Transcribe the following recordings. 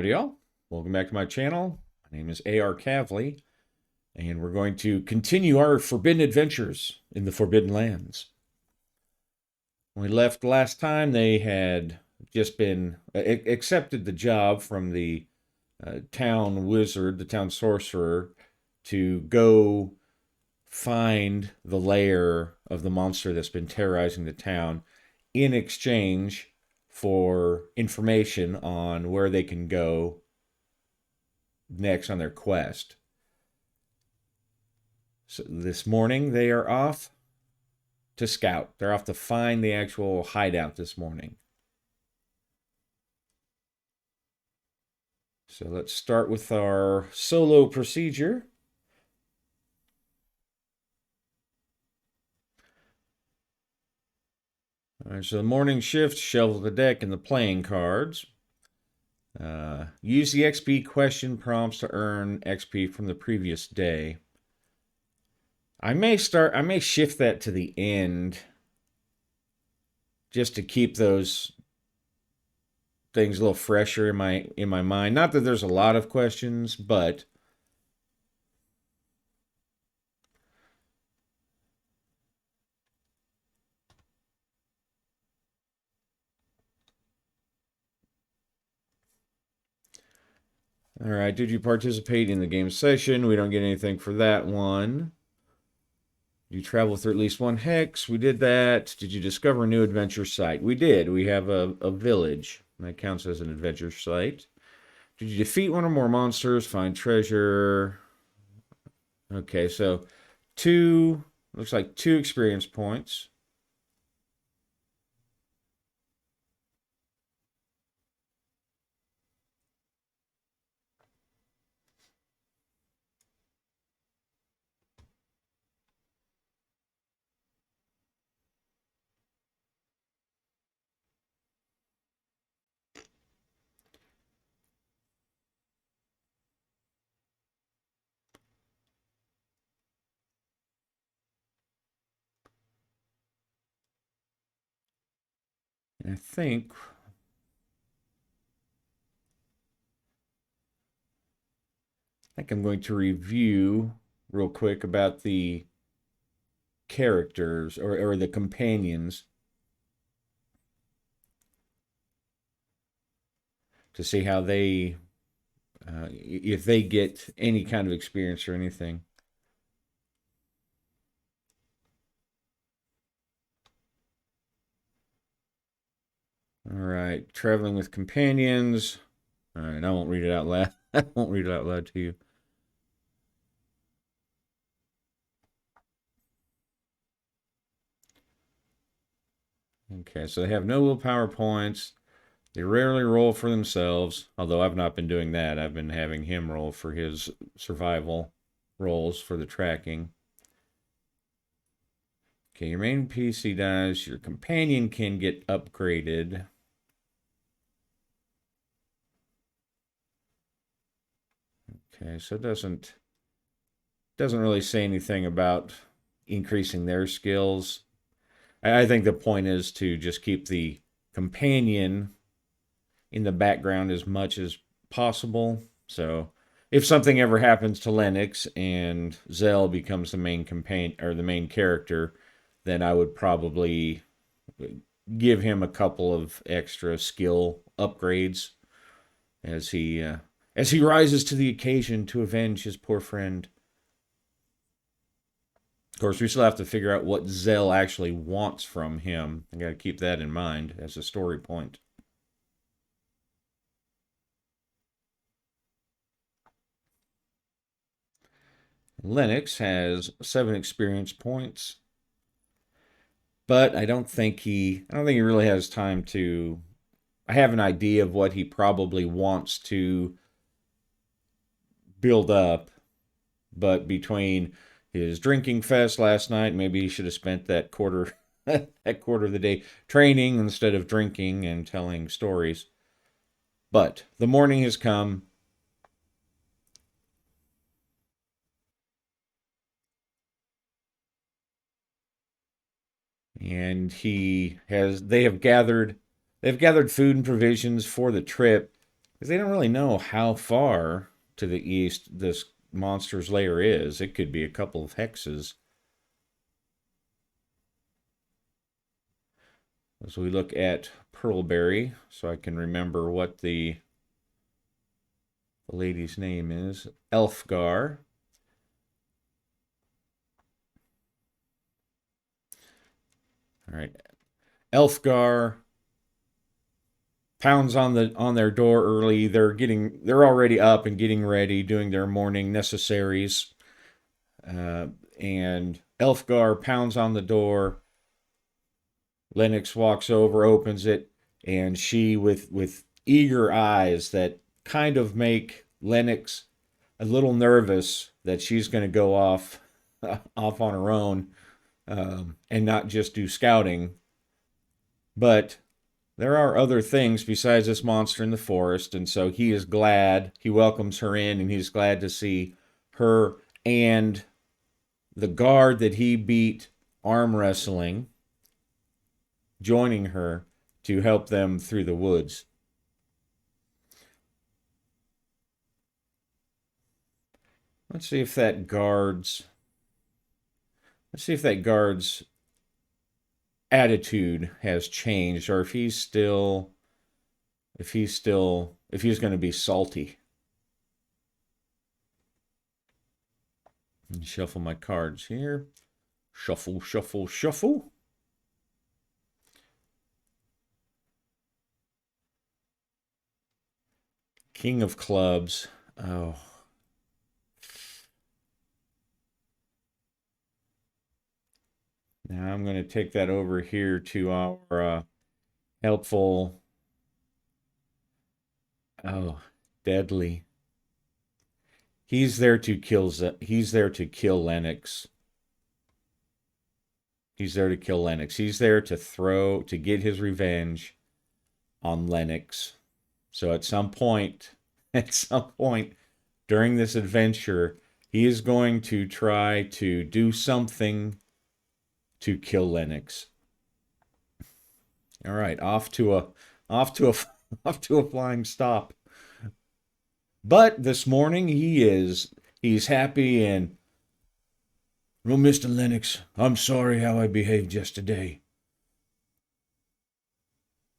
Howdy, y'all. Welcome back to my channel. My name is A.R. Kavli, and we're going to continue our forbidden adventures in the Forbidden Lands. When we left last time, they had just been accepted the job from the town wizard, the town sorcerer, to go find the lair of the monster that's been terrorizing the town in exchange for information on where they can go next on their quest. So this morning they are off to scout. They're off to find the actual hideout this morning. So let's start with our solo procedure. All right, so the morning shift, shovel the deck and the playing cards. Use the XP question prompts to earn XP from the previous day. I may shift that to the end just to keep those things a little fresher in my mind. Not that there's a lot of questions, but all right, did you participate in the game session? We don't get anything for that one. You travel through at least one hex. We did that. Did you discover a new adventure site? We did. We have a village. That counts as an adventure site. Did you defeat one or more monsters? Find treasure. Okay, so looks like 2 experience points. And I think I'm going to review real quick about the characters or the companions to see how they if they get any kind of experience or anything. All right, traveling with companions. All right, I won't read it out loud. I won't read it out loud to you. Okay, so they have no willpower points. They rarely roll for themselves, although I've not been doing that. I've been having him roll for his survival rolls for the tracking. Okay, your main PC dies. Your companion can get upgraded. Okay, so it doesn't really say anything about increasing their skills. I think the point is to just keep the companion in the background as much as possible. So if something ever happens to Lennox and Zell becomes the main companion or the main character, then I would probably give him a couple of extra skill upgrades as he rises to the occasion to avenge his poor friend. Of course, we still have to figure out what Zell actually wants from him. I got to keep that in mind as a story point. Lennox has 7 experience points, but I don't think he really has time to. I have an idea of what he probably wants to build up, but between his drinking fest last night, maybe he should have spent that quarter of the day training instead of drinking and telling stories. But the morning has come. And they have gathered food and provisions for the trip. Because they don't really know how far to the east this monster's lair is. It could be a couple of hexes. As we look at Pearlberry, so I can remember what the lady's name is. Elfgar. All right. Elfgar pounds on their door early. They're already up and getting ready, doing their morning necessaries. Uh, and Elfgar pounds on the door. Lennox walks over, opens it, and she, with eager eyes that kind of make Lennox a little nervous that she's going to go off off on her own, and not just do scouting. But there are other things besides this monster in the forest, and so he is glad. He welcomes her in, and he's glad to see her and the guard that he beat arm wrestling joining her to help them through the woods. Let's see if that guard's let's see if that guard's attitude has changed, or if he's going to be salty. And shuffle my cards here. Shuffle, shuffle, shuffle. King of clubs. Oh. Now I'm going to take that over here to our helpful. Oh, deadly. He's there to kill. He's there to kill Lennox. He's there to kill Lennox. He's there to get his revenge on Lennox. So at some point during this adventure, he is going to try to do something to kill Lennox. All right, off to a off to a flying stop. But this morning he's happy and, well, Mr. Lennox, I'm sorry how I behaved yesterday.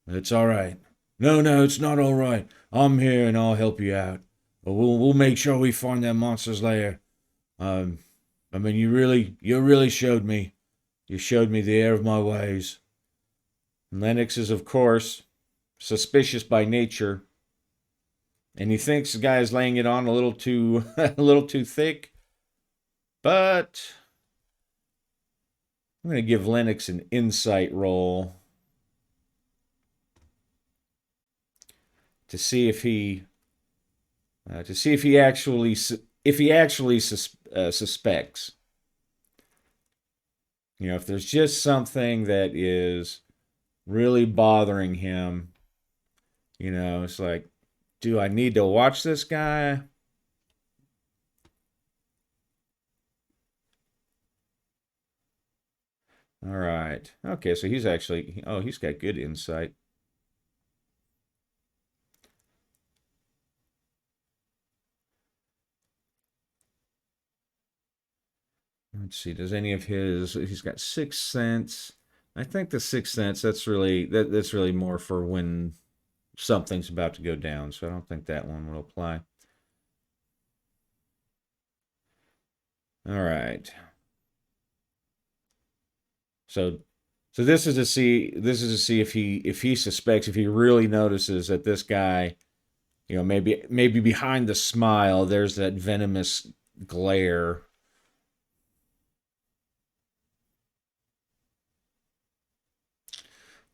It's all right. No, no, it's not all right. I'm here and I'll help you out. But we'll make sure we find that monster's lair. Um, I mean, you really showed me. You showed me the error of my ways. And Lennox is, of course, suspicious by nature, and he thinks the guy is laying it on a little too a little too thick. But I'm going to give Lennox an insight roll to see if he actually suspects. You know, if there's just something that is really bothering him, you know, it's like, do I need to watch this guy? All right. Okay, so he's got good insight. Let's see. Does any of he's got sixth sense. I think the sixth sense that's really more for when something's about to go down. So I don't think that one will apply. All right. So this is to see if he suspects, if he really notices that this guy, you know, maybe behind the smile there's that venomous glare.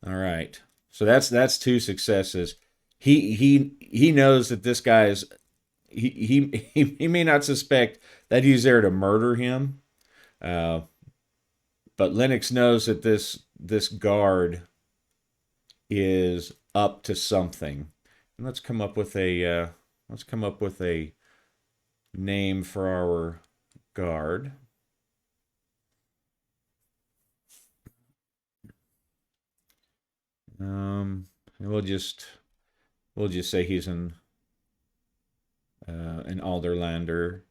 All right. So that's two successes. He knows that this guy is he may not suspect that he's there to murder him, uh, but Lennox knows that this guard is up to something. And let's come up with a name for our guard. Um, we'll just say he's an an Alderlander.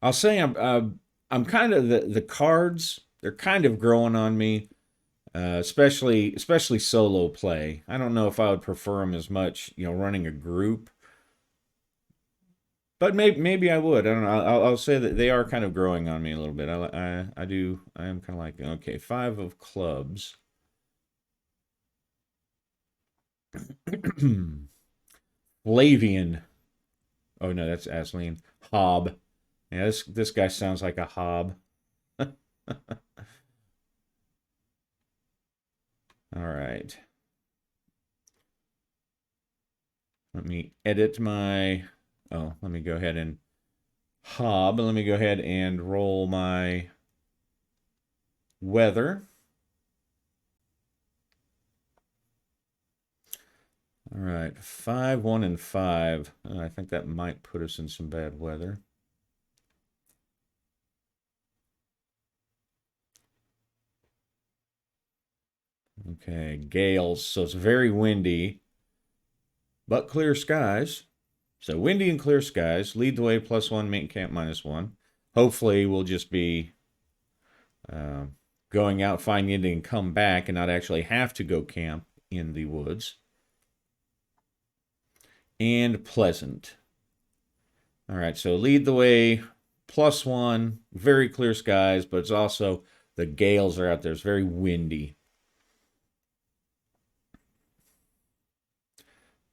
I'll say I'm kind of the cards. They're kind of growing on me, especially solo play. I don't know if I would prefer them as much, running a group, but maybe I would. I don't know. I'll say that they are kind of growing on me a little bit. I do. I am kind of like, okay, five of clubs. Flavian. Oh no, that's Asleen. Hob. Yeah, this guy sounds like a hob. All right. Let me edit my. Oh, let me go ahead and hob. Let me go ahead and roll my weather. All right, 5, 1, and 5. I think that might put us in some bad weather. Okay, gales. So it's very windy, but clear skies. So windy and clear skies. Lead the way, +1, make camp -1. Hopefully, we'll just be uh, going out, finding it, and come back and not actually have to go camp in the woods. And pleasant. All right, so lead the way, +1, very clear skies, but it's also the gales are out there. It's very windy.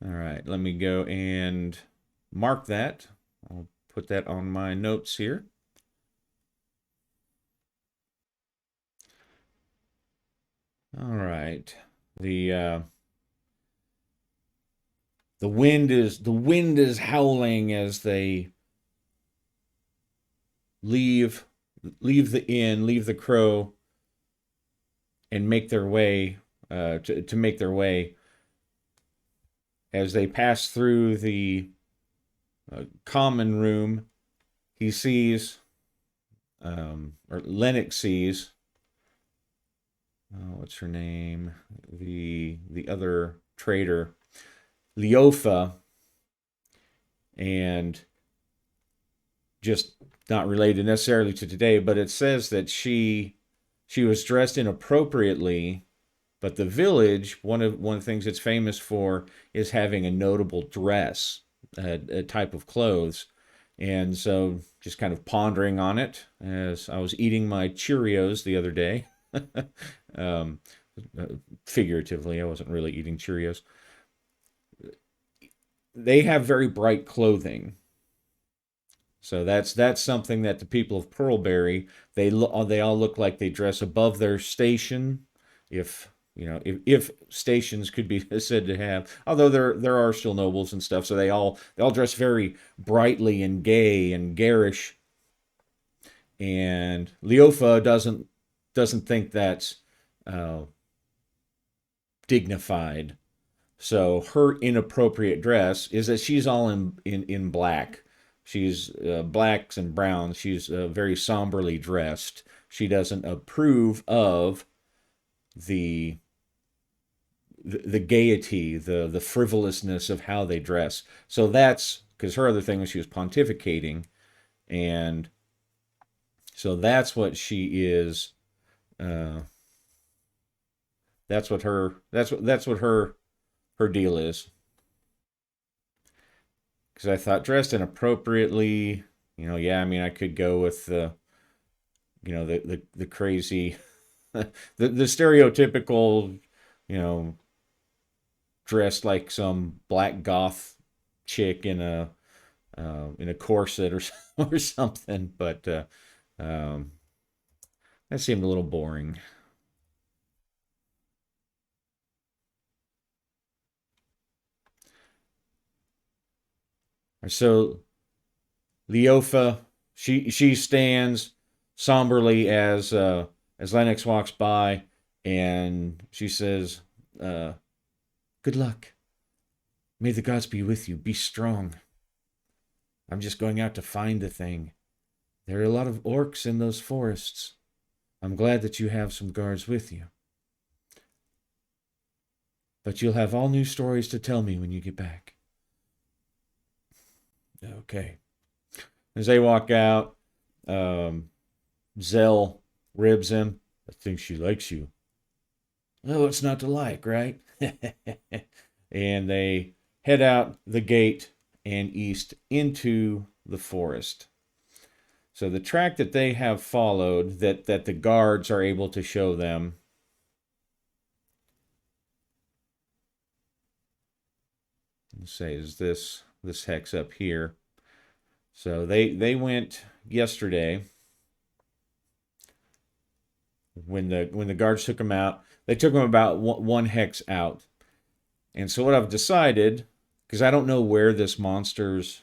All right, let me go and mark that. I'll put that on my notes here. All right. The the wind is howling as they leave leave the inn, leave the crow, and make their way to make their way as they pass through the common room. He sees, or Lennox sees, what's her name? The other traitor, Leofa, and just not related necessarily to today, but it says that she was dressed inappropriately. But the village, one of the things it's famous for is having a notable dress, a type of clothes. And so just kind of pondering on it as I was eating my Cheerios the other day. um, Figuratively, I wasn't really eating Cheerios. They have very bright clothing. So that's something that the people of Pearlberry, they all look like they dress above their station, if if stations could be said to have. Although there are still nobles and stuff, so they all dress very brightly and gay and garish. And Leofa doesn't think that's uh, dignified. So her inappropriate dress is that she's all in black. She's blacks and browns. She's very somberly dressed. She doesn't approve of the the gaiety, the frivolousness of how they dress. So that's because her other thing was she was pontificating, and so that's what she is. Uh, that's what her deal is. Because I thought dressed inappropriately, yeah, I mean, I could go with the crazy, the stereotypical, you know, dressed like some black goth chick in a corset or or something, but um, that seemed a little boring. So Leofa, she stands somberly as Lennox walks by, and she says, uh, "Good luck. May the gods be with you. Be strong. I'm just going out to find the thing. There are a lot of orcs in those forests. I'm glad that you have some guards with you. but you'll have all new stories to tell me when you get back. Okay. As they walk out, um, Zell ribs him. I think she likes you. Oh, it's not to like, right? And they head out the gate and east into the forest. So the track that they have followed, that the guards are able to show them, let's say, is this hex up here. So they went yesterday when the guards took them out. They took them about one hex out. And so what I've decided, because I don't know where this monster's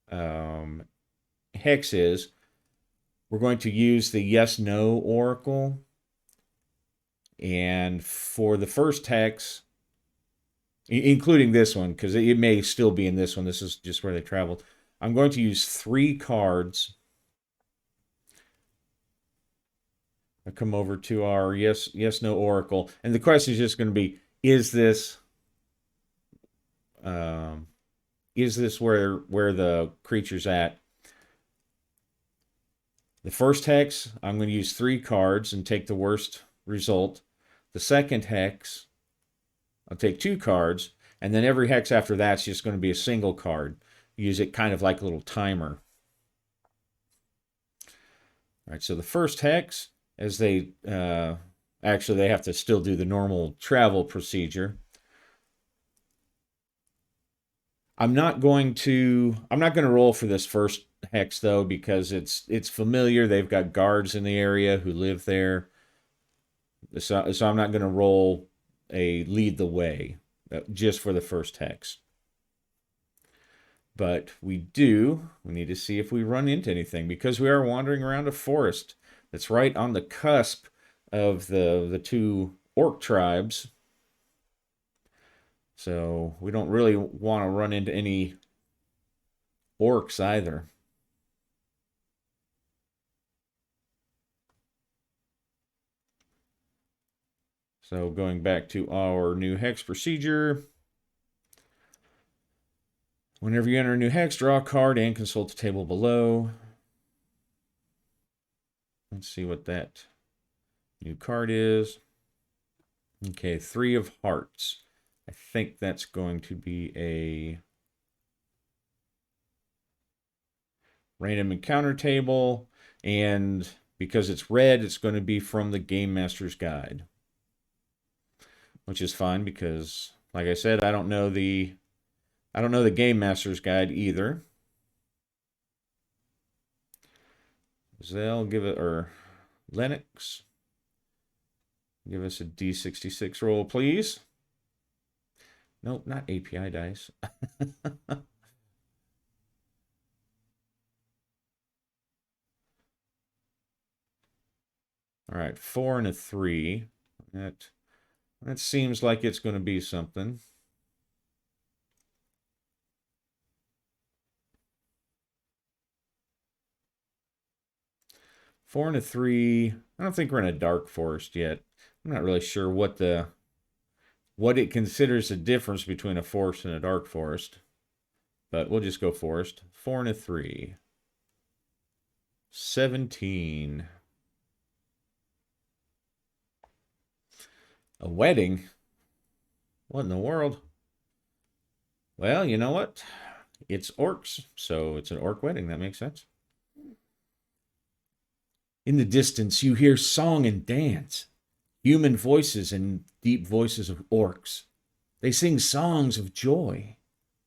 hex is, we're going to use the yes/no oracle. And for the first hex, including this one, because it may still be in this one, this is just where they traveled, I'm going to use 3 cards. I come over to our yes/no oracle, and the question is just going to be: Is this where the creature's at? The first hex, I'm going to use 3 cards and take the worst result. The second hex, I'll take 2 cards, and then every hex after that's just going to be a single card. Use it kind of like a little timer. All right, so the first hex, as they actually they have to still do the normal travel procedure. I'm not going to roll for this first hex though, because it's familiar. They've got guards in the area who live there. So I'm not going to roll a lead the way just for the first hex. But we need to see if we run into anything, because we are wandering around a forest that's right on the cusp of the 2 orc tribes. So we don't really want to run into any orcs either. So going back to our new hex procedure. Whenever you enter a new hex, draw a card and consult the table below. Let's see what that new card is. Okay, 3 of hearts. I think that's going to be a random encounter table, and because it's red, it's going to be from the Game Master's Guide, which is fine because, like I said, I don't know the Game Master's Guide either. Zell, or Lennox, give us a D66 roll, please. Nope, not API dice. All right, 4 and a 3. That seems like it's going to be something. Four and a 3. I don't think we're in a dark forest yet. I'm not really sure what it considers the difference between a forest and a dark forest, but we'll just go forest. 4 and a 3. 17. A wedding? What in the world? Well, you know what? It's orcs, so it's an orc wedding. That makes sense. In the distance, you hear song and dance, human voices and deep voices of orcs. They sing songs of joy.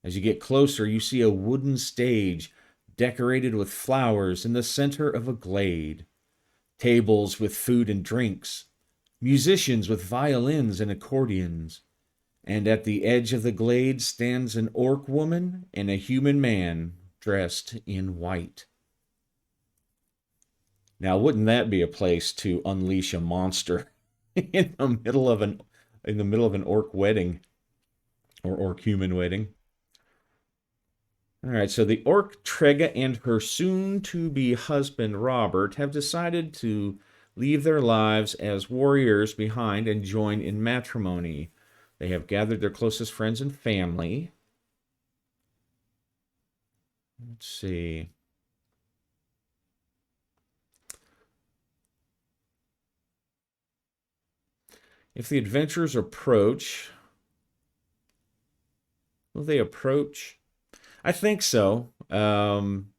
As you get closer, you see a wooden stage decorated with flowers in the center of a glade, tables with food and drinks, musicians with violins and accordions, and at the edge of the glade stands an orc woman and a human man dressed in white. Now, wouldn't that be a place to unleash a monster in the middle of an orc wedding or orc human wedding? All right, so the orc Trega and her soon-to-be husband Robert have decided to leave their lives as warriors behind and join in matrimony. They have gathered their closest friends and family. Let's see. If the adventurers approach, will they approach? I think so. One,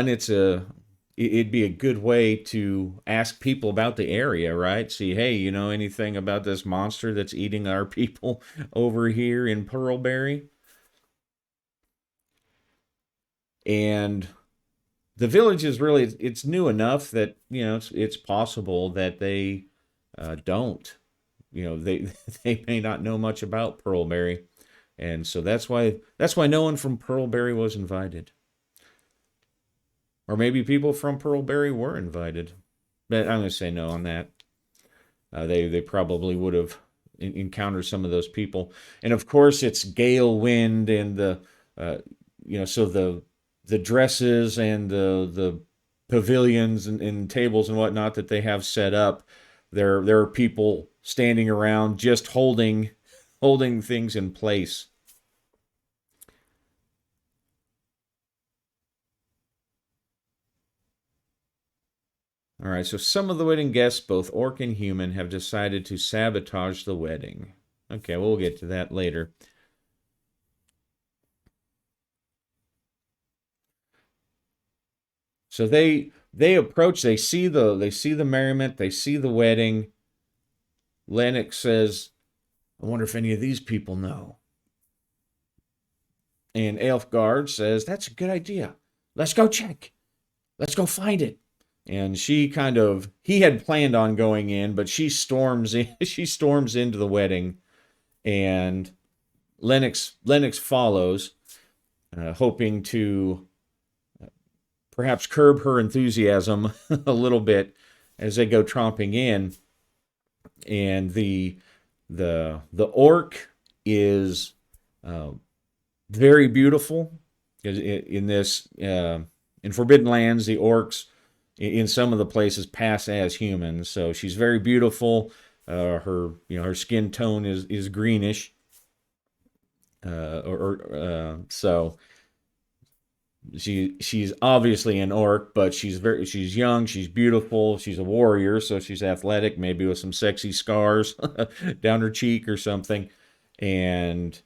it'd be a good way to ask people about the area, right? See, hey, you know anything about this monster that's eating our people over here in Pearlberry? And the village is really it's new enough that it's possible that they don't. They they may not know much about Pearlberry, and so that's why no one from Pearlberry was invited. Or maybe people from Pearlberry were invited. But I'm going to say no on that. They probably would have encountered some of those people. And of course, it's gale wind and uh, so the dresses and the pavilions and tables and whatnot that they have set up. There are people standing around just holding things in place. All right, so some of the wedding guests, both orc and human, have decided to sabotage the wedding. Okay, we'll get to that later. So they approach, they see the merriment, they see the wedding. Lennox says, "I wonder if any of these people know." And Elfgard says, "That's a good idea. Let's go check. Let's go find it." And he had planned on going in, but she storms in, she storms into the wedding, and Lennox follows, hoping to perhaps curb her enthusiasm a little bit as they go tromping in. And the orc is uh, very beautiful. In this in Forbidden Lands, the orcs in some of the places pass as humans. So she's very beautiful. Her skin tone is greenish. So she's obviously an orc, but she's young, she's beautiful, she's a warrior, so she's athletic, maybe with some sexy scars down her cheek or something. And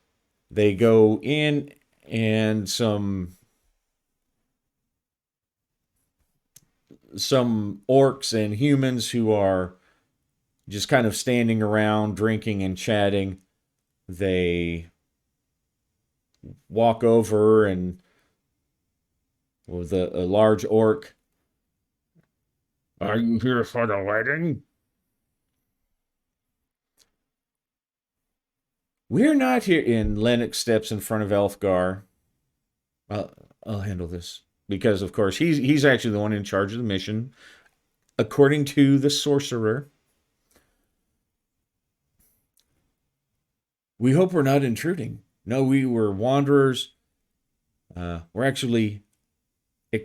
they go in, and some orcs and humans who are just kind of standing around drinking and chatting. They walk over, and with a large orc, "Are you here for the wedding?" "We're not here." And Lennox steps in front of Elfgar. I'll handle this. Because, of course, he's actually the one in charge of the mission, according to the sorcerer. "We hope we're not intruding. No, we were wanderers. We're actually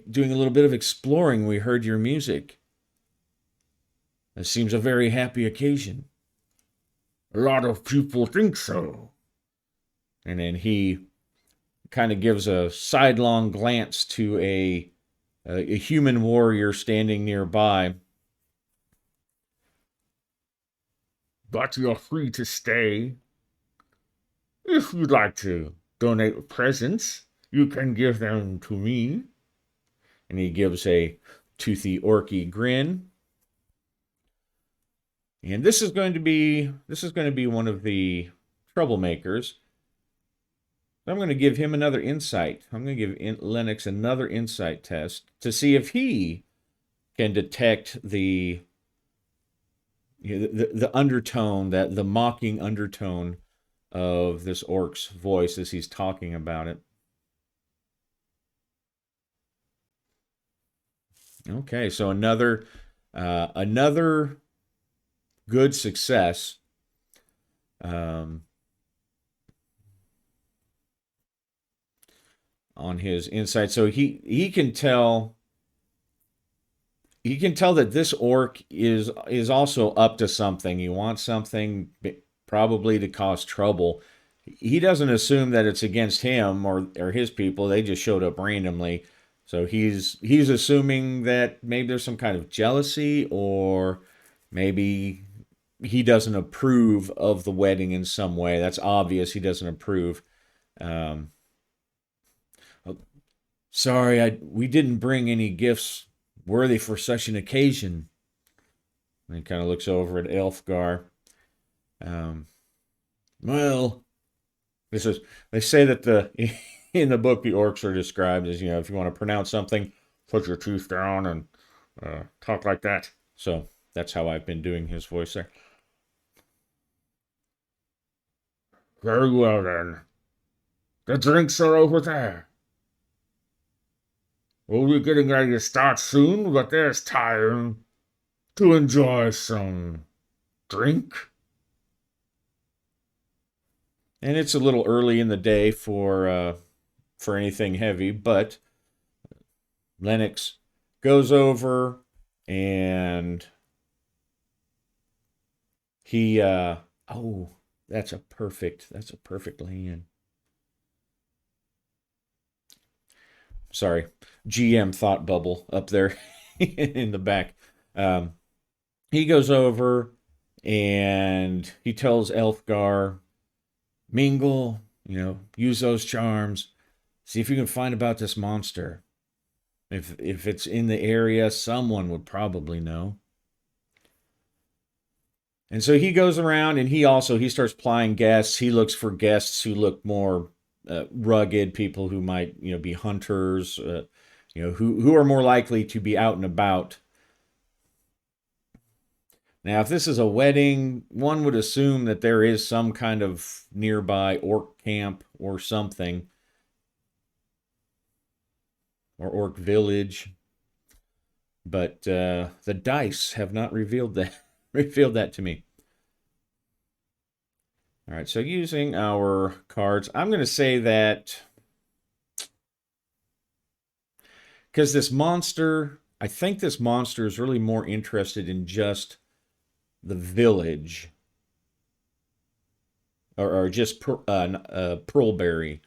doing a little bit of exploring. We heard your music. It seems a very happy occasion." "A lot of people think so." And then he kind of gives a sidelong glance to a human warrior standing nearby. "But you're free to stay. If you'd like to donate presents, you can give them to me." And he gives a toothy orky grin. And this is going to be one of the troublemakers. I'm going to give him another insight. I'm going to give Lennox another insight test to see if he can detect the undertone, that the mocking undertone of this orc's voice as he's talking about it. Okay, so another good success. Um, on his insight, so he can tell that this orc is also up to something. He wants something. probably to cause trouble. He doesn't assume that it's against him or his people. They just showed up randomly. So he's assuming that maybe there's some kind of jealousy, or maybe he doesn't approve of the wedding in some way. That's obvious. He doesn't approve. Um, Sorry, we didn't bring any gifts worthy for such an occasion. And he kind of looks over at Elfgar. Um, well, this is they say that the in the book the orcs are described as, if you want to pronounce something, put your teeth down and talk like that. So that's how I've been doing his voice there. Very well then. The drinks are over there. We'll be getting ready to start soon, but there's time to enjoy some drink. And it's a little early in the day for anything heavy, but Lennox goes over and he oh, that's a perfect land. Sorry, GM thought bubble up there in the back. Um, he goes over and he tells Elfgar, mingle, use those charms. See if you can find about this monster. If it's in the area, someone would probably know. And so he goes around and he starts plying guests. He looks for guests who look more rugged, people who might be hunters, who are more likely to be out and about. Now, if this is a wedding, one would assume that there is some kind of nearby orc camp or something, or orc village. But the dice have not revealed that revealed that to me. All right, so using our cards, I'm going to say that because I think this monster is really more interested in just the village, or just Pearlberry,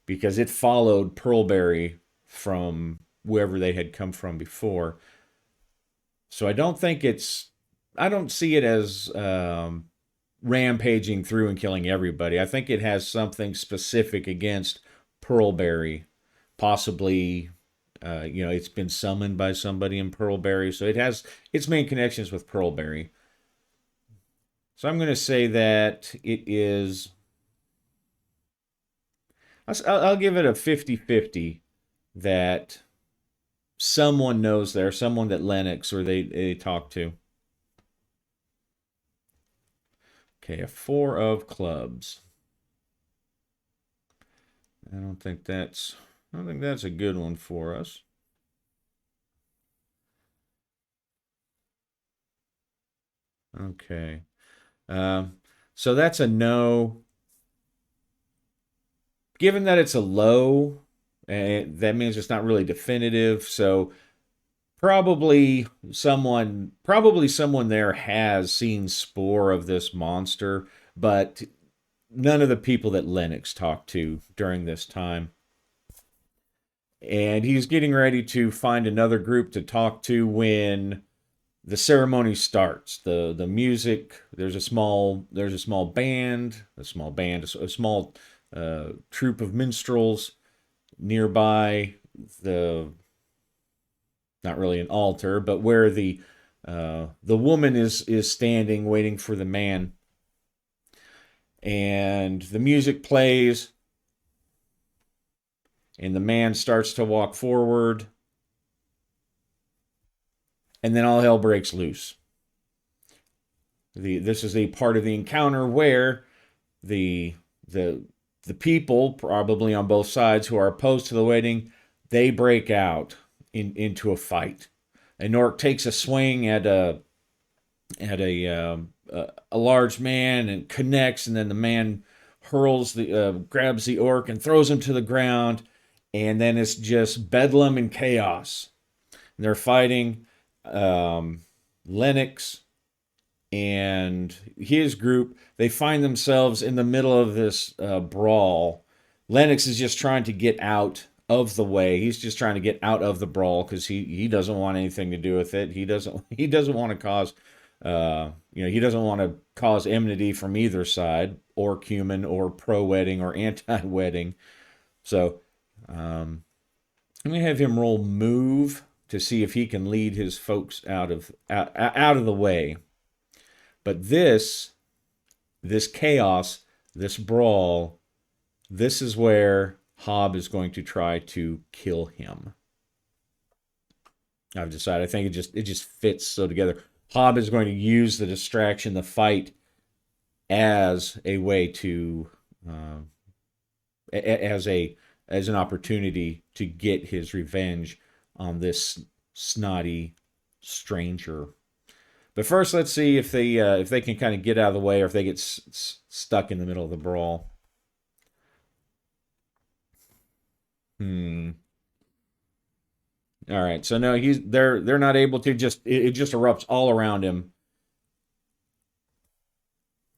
because it followed Pearlberry from wherever they had come from before. So I don't see it as rampaging through and killing everybody. I think it has something specific against Pearlberry, possibly. It's been summoned by somebody in Pearlberry, so it has its main connections with Pearlberry. So I'm going to say that it is. I'll give it a 50-50 that someone knows there, someone that Lennox or they talk to. Okay, a four of clubs. I don't think that's a good one for us. Okay. So that's a no. Given that it's a low, that means it's not really definitive. So probably someone there has seen spore of this monster, but none of the people that Lennox talked to during this time. And he's getting ready to find another group to talk to when the ceremony starts. The music, a small troupe of minstrels nearby, the not really an altar, but where the woman is standing waiting for the man. And the music plays, and the man starts to walk forward, and then all hell breaks loose. This is a part of the encounter where the the people, probably on both sides, who are opposed to the wedding, they break out into a fight. An orc takes a swing at a large man and connects, and then the man grabs the orc and throws him to the ground, and then it's just bedlam and chaos. And they're fighting. Lennox and his group, they find themselves in the middle of this brawl. Lennox is just trying to get out of the way. He's just trying to get out of the brawl because he doesn't want anything to do with it. He doesn't want to cause he doesn't want to cause enmity from either side, or cumin, or pro wedding, or anti wedding. So I'm gonna have him roll move to see if he can lead his folks out of the way. But this chaos, this brawl, this is where Hob is going to try to kill him. I've decided. I think it just fits so together. Hob is going to use the distraction, the fight, as a way to as a as an opportunity to get his revenge on this snotty stranger. But first, let's see if they can kind of get out of the way, or if they get stuck in the middle of the brawl. Hmm. All right. So no, they're not able to. It just erupts all around him,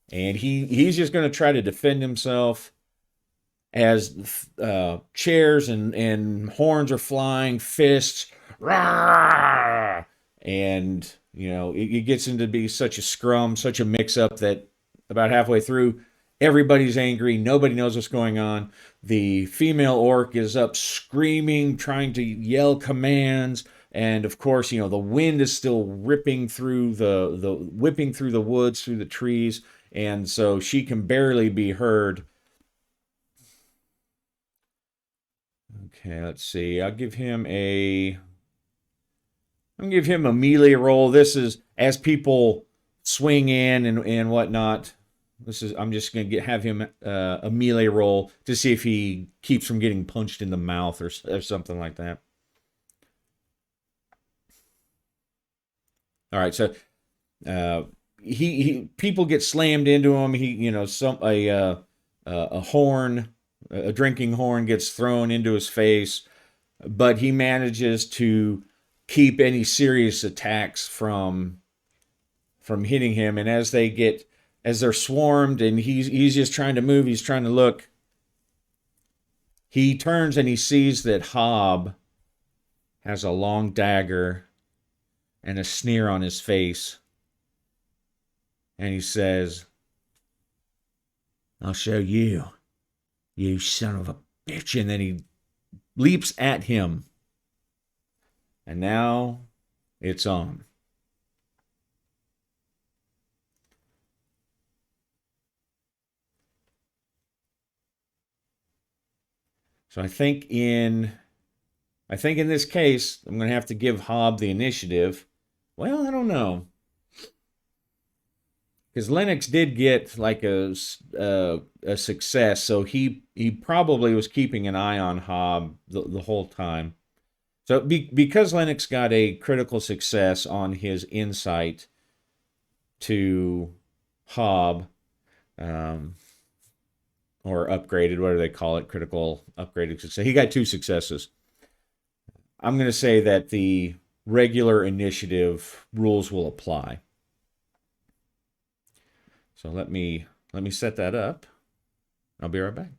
and he's just going to try to defend himself as chairs and horns are flying, fists, rah! And it gets into be such a scrum, such a mix-up that about halfway through, everybody's angry. Nobody knows what's going on. The female orc is up screaming, trying to yell commands. And of course, the wind is still ripping through the whipping through the woods, through the trees, and so she can barely be heard. Okay, let's see. I'll give him a melee roll. This is as people swing in and whatnot. I'm just gonna have him a melee roll to see if he keeps from getting punched in the mouth, or something like that. All right, so uh, he people get slammed into him. He some a horn, a drinking horn, gets thrown into his face, but he manages to keep any serious attacks from hitting him. And as they're swarmed, and he's just trying to move, he's trying to look. He turns and he sees that Hob has a long dagger and a sneer on his face, and he says, "I'll show you, you son of a bitch." And then he leaps at him, and now it's on. So I think in this case, I'm going to have to give Hob the initiative. Well, I don't know, because Lennox did get like a success, so he probably was keeping an eye on Hob the whole time. So because Lennox got a critical success on his insight to Hob, um, or upgraded, what do they call it? Critical upgraded success. He got two successes. I'm going to say that the regular initiative rules will apply. So let me set that up. I'll be right back.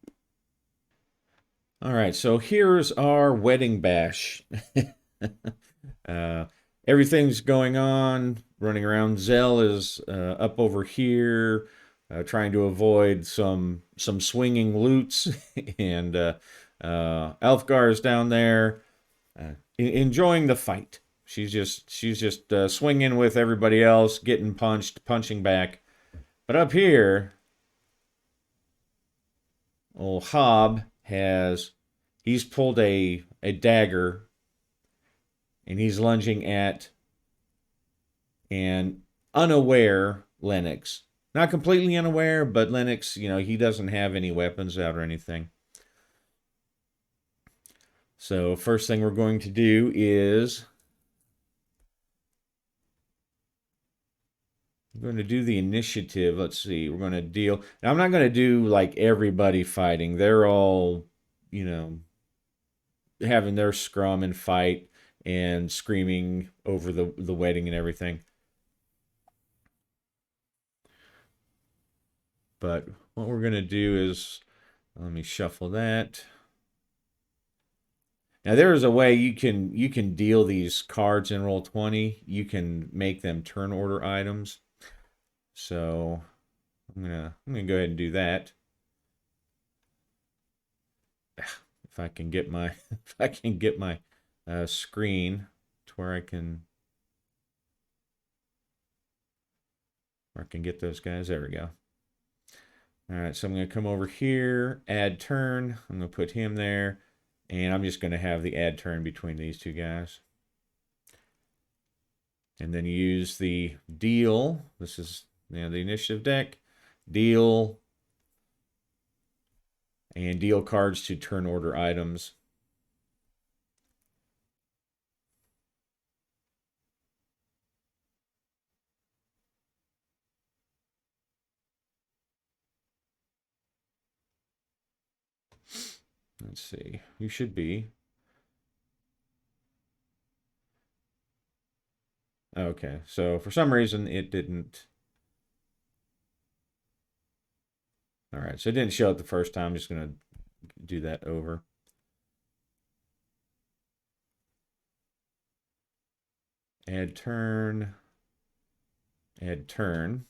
All right, so here's our wedding bash. uh, Everything's going on, running around. Zell is up over here, trying to avoid some swinging loots, and Elfgar is down there, enjoying the fight. She's just swinging with everybody else, getting punched, punching back. But up here, old Hob he's pulled a dagger, and he's lunging at an unaware Lennox. Not completely unaware, but Lennox, he doesn't have any weapons out or anything. So first thing we're going to do is we're going to do the initiative. Let's see. We're going to deal. Now, I'm not going to do like everybody fighting. They're all, having their scrum and fight and screaming over the wedding and everything. But what we're going to do is, let me shuffle that. Now there is a way you can deal these cards in Roll20. You can make them turn order items. So I'm gonna go ahead and do that. If I can get my if I can get my screen to where I can get those guys. There we go. All right, so I'm going to come over here, add turn. I'm going to put him there, and I'm just going to have the add turn between these two guys. And then use the deal. This is the initiative deck. Deal and deal cards to turn order items. Let's see. You should be. Okay, so for some reason it didn't. All right, so it didn't show it the first time. I'm just going to do that over. Add turn. Add turn.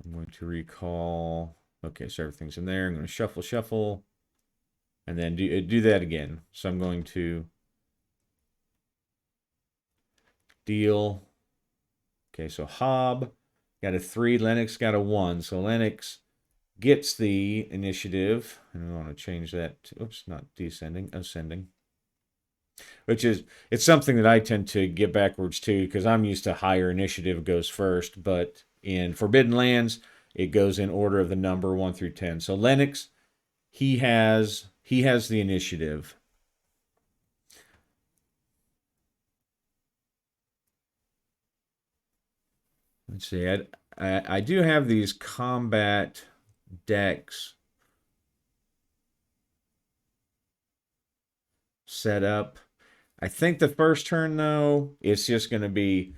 I'm going to recall. Okay, so everything's in there. I'm going to shuffle, shuffle, and then do that again. So I'm going to deal. Okay, so Hob got a 3, Lennox got a 1. So Lennox gets the initiative. And I want to change that to, oops, not descending, ascending. Which is, it's something that I tend to get backwards too, because I'm used to higher initiative goes first, but in Forbidden Lands, it goes in order of the number 1 through 10. So Lennox, he has the initiative. Let's see. I do have these combat decks set up. I think the first turn though, it's just going to be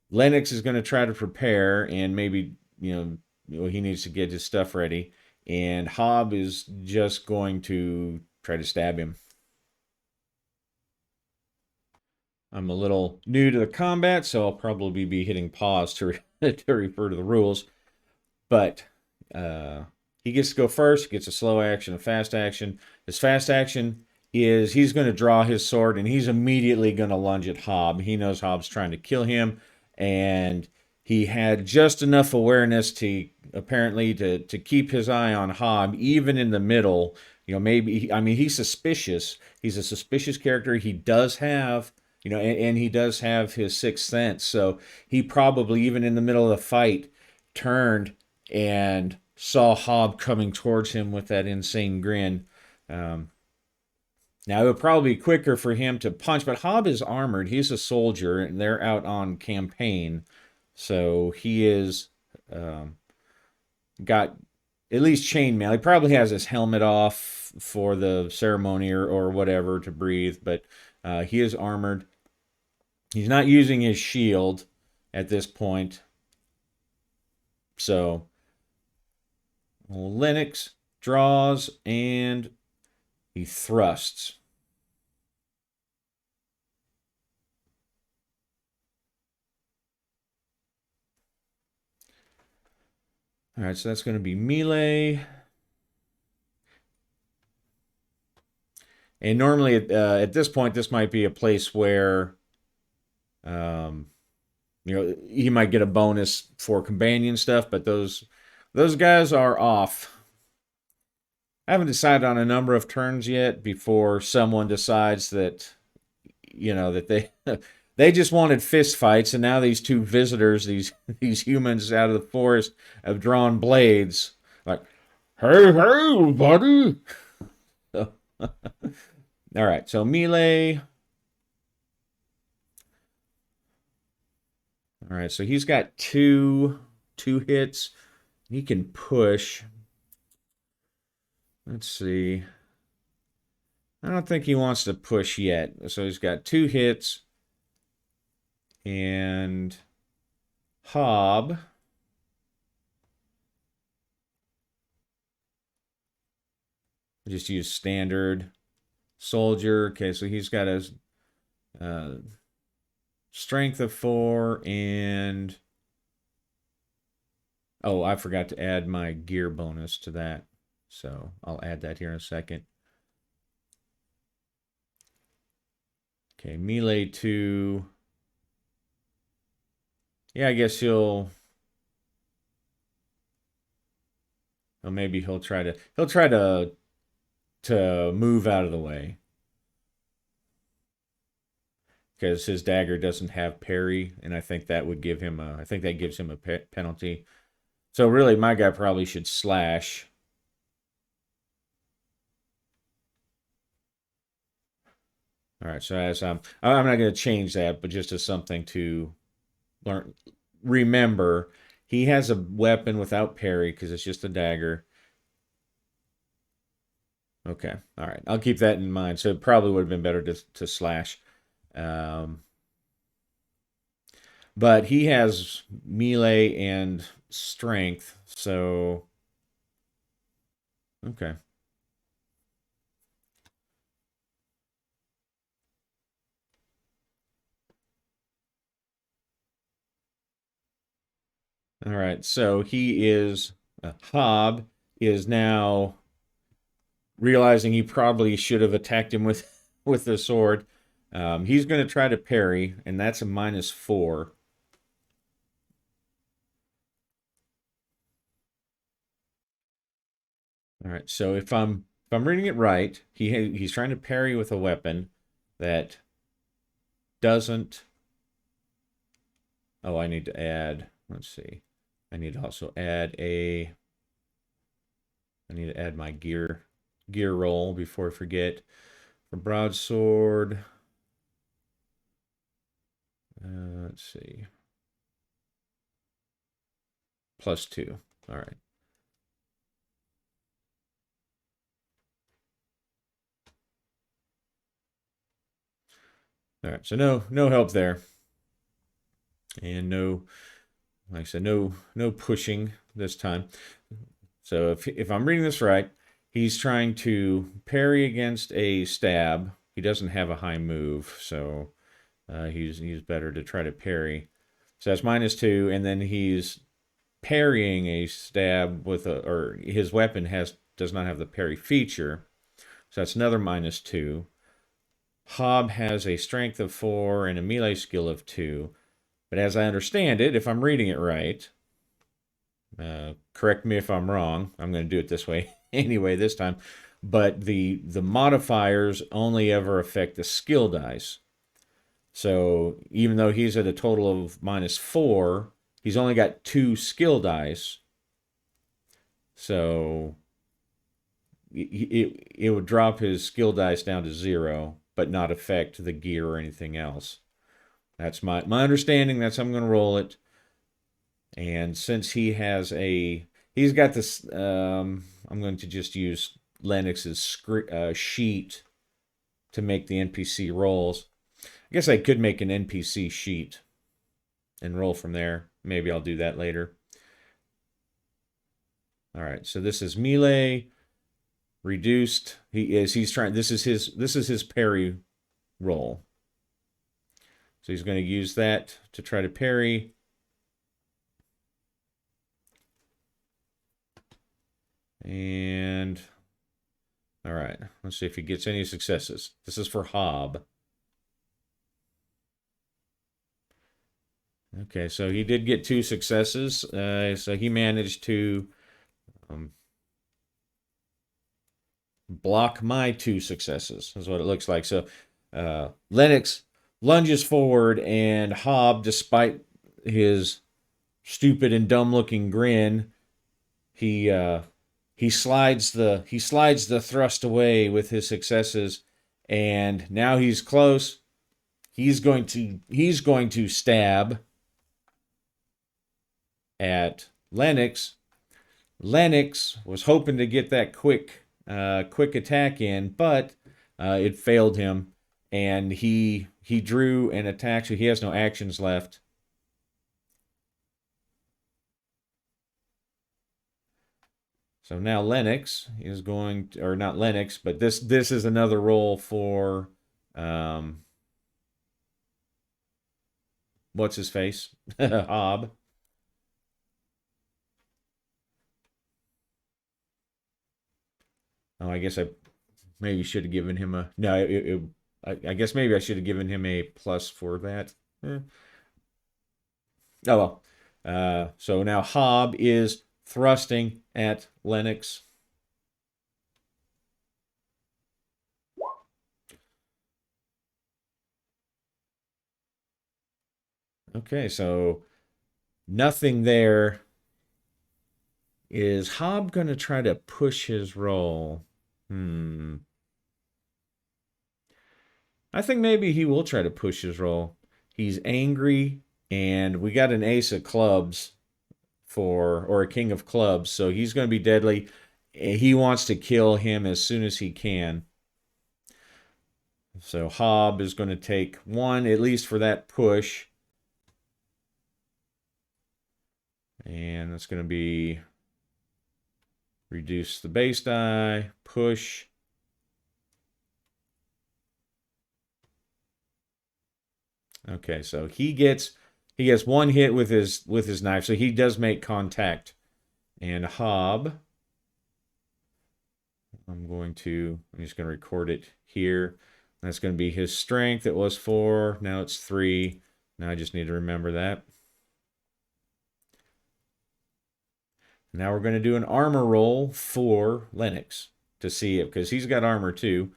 Lennox is going to try to prepare, and maybe he needs to get his stuff ready, and Hob is just going to try to stab him. I'm a little new to the combat, so I'll probably be hitting pause to to refer to the rules. But he gets to go first. Gets a slow action, a fast action. His fast action is he's going to draw his sword, and he's immediately going to lunge at Hob. He knows Hob's trying to kill him, and he had just enough awareness to apparently to keep his eye on Hob, even in the middle. Maybe I mean he's suspicious. He's a suspicious character. He does have and he does have his sixth sense. So he probably even in the middle of the fight turned and saw Hob coming towards him with that insane grin. Now, it would probably be quicker for him to punch, but Hob is armored. He's a soldier, and they're out on campaign. So he is got at least chainmail. He probably has his helmet off for the ceremony or whatever to breathe, but he is armored. He's not using his shield at this point. So Lennox draws and he thrusts. All right, so that's going to be melee. And normally at this point, this might be a place where, he might get a bonus for companion stuff, but those guys are off. I haven't decided on a number of turns yet before someone decides that, that they just wanted fist fights, and now these two visitors, these humans out of the forest, have drawn blades. Like, hey, hey, buddy. So, all right, so melee. All right, so he's got two hits. He can push. Let's see. I don't think he wants to push yet. So he's got 2 hits. And Hob just use standard soldier. Okay, so he's got a strength of 4 and oh, I forgot to add my gear bonus to that. So I'll add that here in a second. Okay, melee 2. Yeah, I guess he'll. Well, maybe he'll try to move out of the way because his dagger doesn't have parry, and I think that would give him a. I think that gives him a penalty. So really, my guy probably should slash. All right, so as I'm not going to change that, but just as something to learn, remember, he has a weapon without parry because it's just a dagger. Okay, all right, I'll keep that in mind. So it probably would have been better to slash, um, but he has melee and strength, so okay. All right, so he is Hob is now realizing he probably should have attacked him with with the sword. He's going to try to parry, and that's a -4. All right, so if I'm reading it right, he's trying to parry with a weapon that doesn't. Oh, I need to add. Let's see. I need to also add a. I need to add my gear roll before I forget. For broadsword, let's see, +2. All right. All right. So no help there, and no, like I said, no pushing this time. So if I'm reading this right, he's trying to parry against a stab. He doesn't have a high move, so he's better to try to parry. So that's -2, and then he's parrying a stab with a, or his weapon does not have the parry feature, so that's another -2. Hob has a strength of 4 and a melee skill of 2, but as I understand it, if I'm reading it right, correct me if I'm wrong. I'm going to do it this way anyway this time. But the modifiers only ever affect the skill dice. So even though he's at a total of -4, he's only got 2 skill dice. So it would drop his skill dice down to 0, but not affect the gear or anything else. That's my understanding. That's how I'm going to roll it. And since he's got this, I'm going to just use Lennox's sheet to make the NPC rolls. I guess I could make an NPC sheet and roll from there. Maybe I'll do that later. All right, so this is melee reduced. He's trying. This is his parry roll. So he's going to use that to try to parry. And all right, let's see if he gets any successes. This is for Hob. Okay, so he did get 2 successes. So he managed to block my 2 successes. That's what it looks like. So Lennox lunges forward, and Hob, despite his stupid and dumb-looking grin, he slides the thrust away with his successes, and now he's close. He's going to stab at Lennox. Lennox was hoping to get that quick attack in, but it failed him, and he drew an attack, so he has no actions left. So now Lennox is going to, or not Lennox, but this is another role for um, what's his face? Hob. Oh, I guess I maybe should have given him a no. I guess maybe I should have given him a plus for that. Eh. Oh well. So now Hob is thrusting at Lennox. Okay, so nothing there. Is Hob going to try to push his roll? Hmm. I think maybe he will try to push his roll. He's angry, and we got an ace of clubs for, or a king of clubs, so he's going to be deadly. He wants to kill him as soon as he can. So Hob is going to take one, at least for that push. And that's going to be reduce the base die, push. Okay, so he gets one hit with his knife, so he does make contact. And Hob, I'm just going to record it here. That's going to be his strength. It was 4, now it's 3. Now I just need to remember that. Now we're going to do an armor roll for Lennox to see it, because he's got armor too.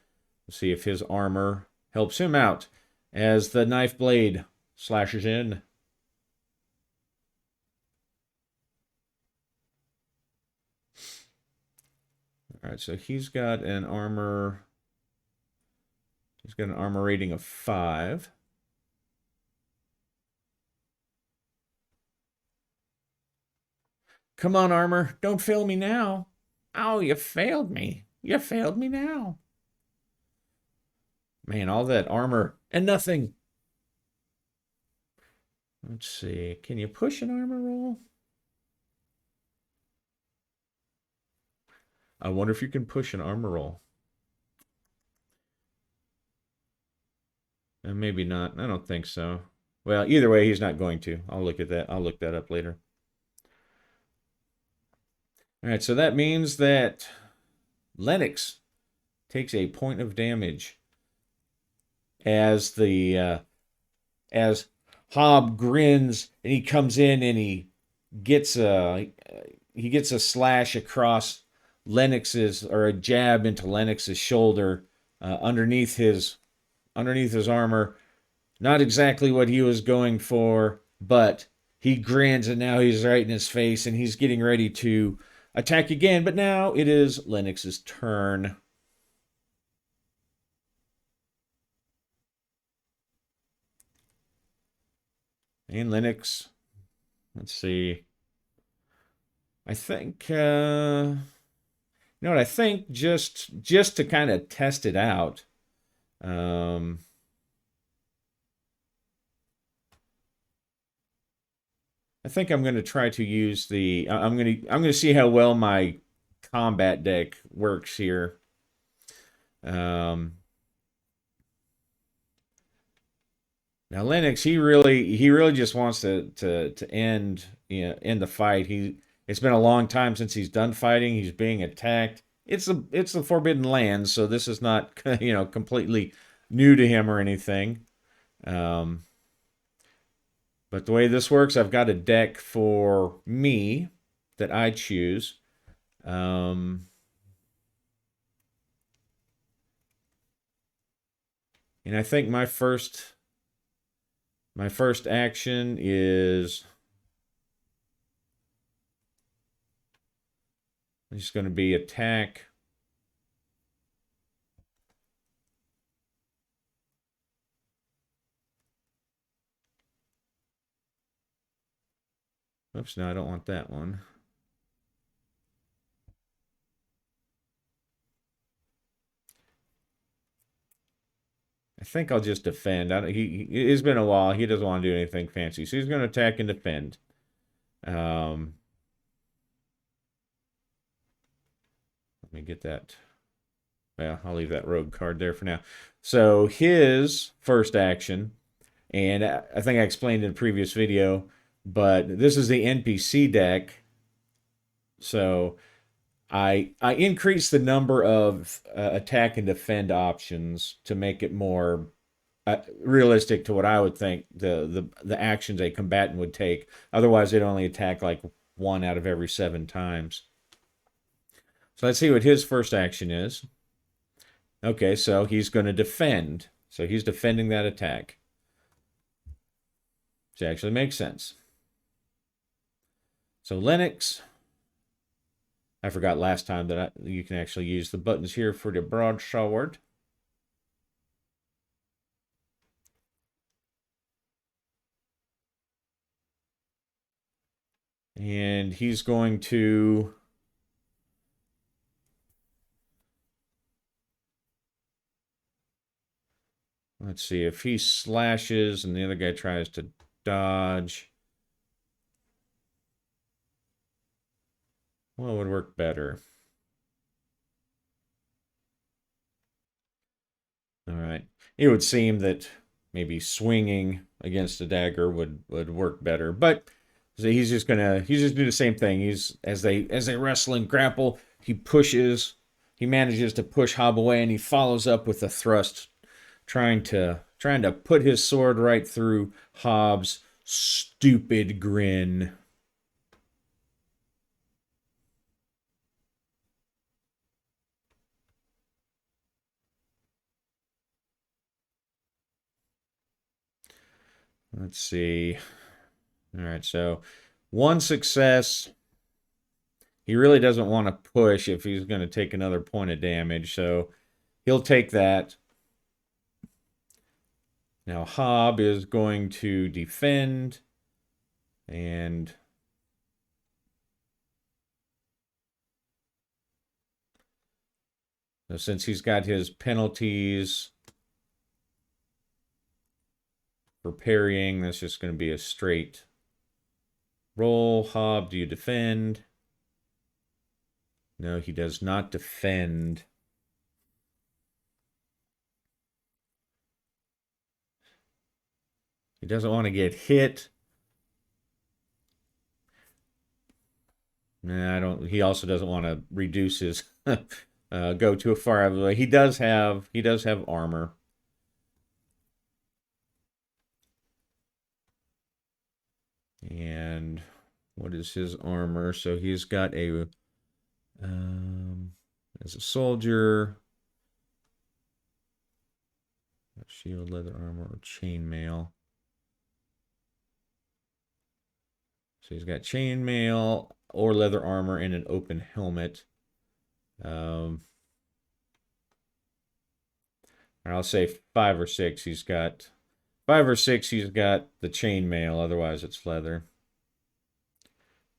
We'll see if his armor helps him out as the knife blade slashes in. All right, so he's got an armor rating of 5. Come on, armor, don't fail me now. Oh, you failed me. You failed me now. Man, all that armor and nothing. Let's see. Can you push an armor roll? I wonder if you can push an armor roll. And maybe not. I don't think so. Well, either way, he's not going to. I'll look at that. I'll look that up later. All right, so that means that Lennox takes a point of damage as as Hob grins and he comes in and gets a he gets a slash across Lennox's, or a jab into Lennox's shoulder, underneath his armor. Not exactly what he was going for, but he grins and now he's right in his face and he's getting ready to attack again. But now it is Lennox's turn. And Lennox, let's see. I think you know what? I think just to kind of test it out. Um, I think I'm going to try to use the. I'm going to see how well my combat deck works here. Um, Now Lennox, he really just wants to end, end the fight. It's been a long time since he's done fighting. He's being attacked. It's the Forbidden Lands, so this is not completely new to him or anything. Um, but the way this works, I've got a deck for me that I choose. Um, and I think my first action is just going to be attack. Oops, no, I don't want that one. I think I'll just defend. It's been a while. He doesn't want to do anything fancy, so he's going to attack and defend. Um, Let me get that. Well, I'll leave that rogue card there for now. So his first action, and I think I explained in a previous video, but this is the NPC deck. So I increased the number of attack and defend options to make it more realistic to what I would think the actions a combatant would take. Otherwise, they'd only attack like 1 out of every 7 times. So let's see what his first action is. Okay, so he's going to defend. So he's defending that attack. Which actually makes sense. So Lennox, I forgot last time that you can actually use the buttons here for the broadsword. And he's going to let's see if he slashes and the other guy tries to dodge. What would work better? All right. It would seem that maybe swinging against a dagger would work better, but so he's just do the same thing. He's as they wrestle and grapple, he manages to push Hob away, and he follows up with a thrust, trying to put his sword right through Hob's stupid grin. Let's see. All right, so one success. He really doesn't want to push if he's going to take another point of damage, so he'll take that. Now Hob is going to defend, and so since he's got his penalties for parrying, that's just going to be a straight roll. Hob, do you defend? No, he does not defend. He doesn't want to get hit. Nah, I don't. He also doesn't want to reduce his go too far out of the way. He does have armor. And what is his armor? So he's got as a soldier, shield, leather armor, or chainmail. So he's got chainmail or leather armor and an open helmet. I'll say 5 or 6. He's got 5 or 6. He's got the chainmail. Otherwise, it's leather.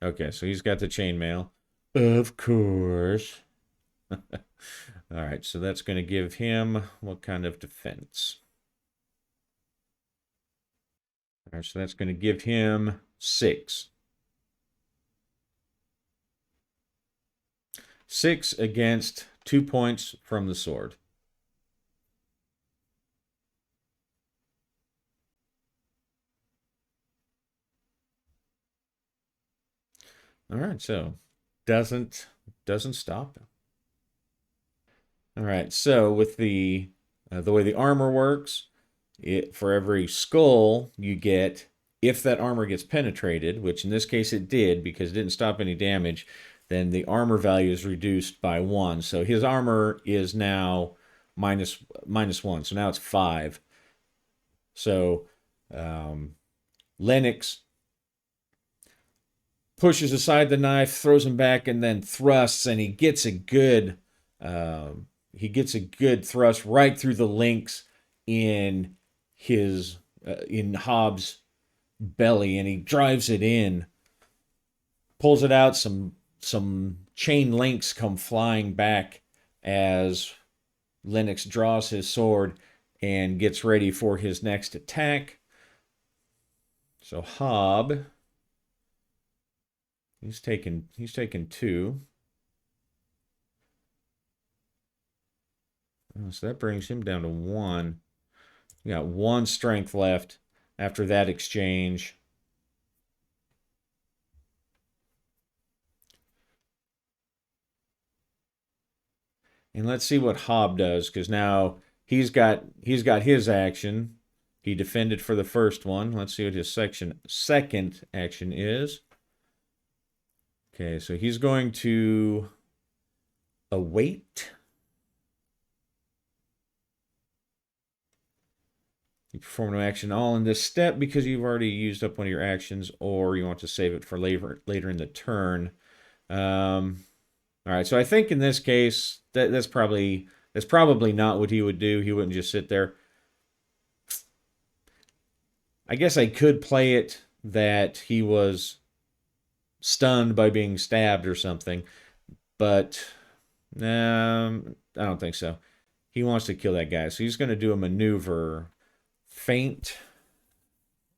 Okay, so he's got the chainmail. Of course. All right, so that's going to give him what kind of defense? All right, so that's going to give him 6. 6 against 2 points from the sword. All right, so doesn't stop him. All right, so with the way the armor works, for every skull you get, if that armor gets penetrated, which in this case it did because it didn't stop any damage, then the armor value is reduced by 1. So his armor is now minus 1. So now it's 5. So Lennox pushes aside the knife, throws him back, and then thrusts, and he gets a good thrust right through the links in his in Hobbs' belly, and he drives it in, pulls it out. Some chain links come flying back as Lennox draws his sword and gets ready for his next attack. So Hob, he's taken 2. So that brings him down to one. You got one strength left after that exchange. And let's see what Hob does, because now he's got his action. He defended for the first one. Let's see what his second action is. Okay, so he's going to await. You perform no action all in this step because you've already used up one of your actions, or you want to save it for later in the turn. All right, so I think in this case that's probably not what he would do. He wouldn't just sit there. I guess I could play it that he was stunned by being stabbed or something, but I don't think so. He wants to kill that guy, so he's going to do a maneuver. Feint.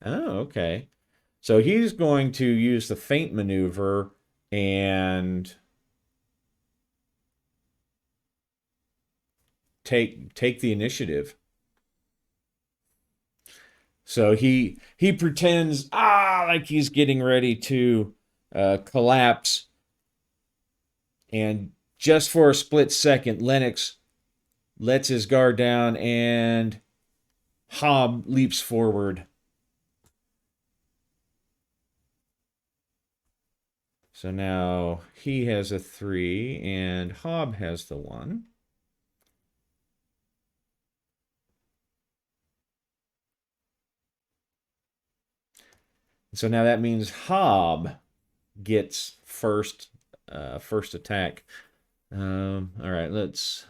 Oh, okay. So he's going to use the feint maneuver and take the initiative. So he pretends like he's getting ready to collapse, and just for a split second, Lennox lets his guard down, and Hob leaps forward. So now he has a 3, and Hob has the 1. So now that means Hob gets first attack. All right, let's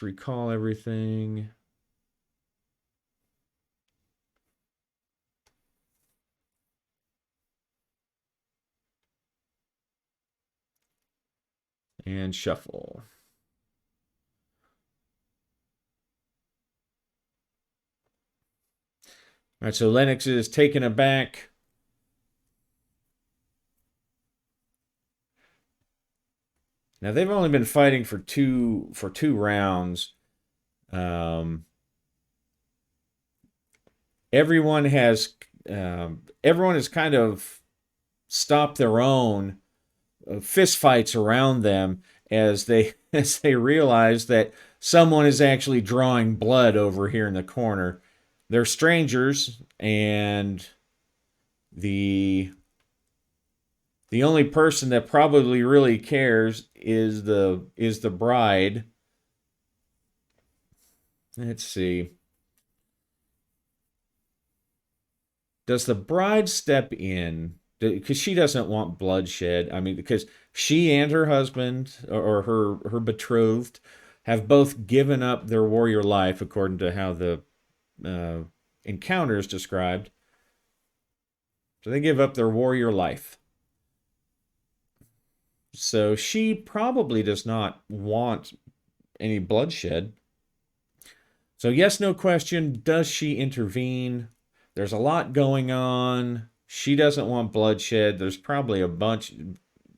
recall everything. And shuffle. All right, so Lennox is taken aback. Now they've only been fighting for two rounds. Um, everyone has everyone has kind of stopped their own fist fights around them as they as they realize that someone is actually drawing blood over here in the corner. They're strangers, and the the only person that probably really cares is the bride. Let's see. Does the bride step in? Because she doesn't want bloodshed. I mean, because she and her husband, or her betrothed, have both given up their warrior life, according to how the uh, encounter is described. So they give up their warrior life. So she probably does not want any bloodshed. So, yes, no question, does she intervene? There's a lot going on. She doesn't want bloodshed. There's probably a bunch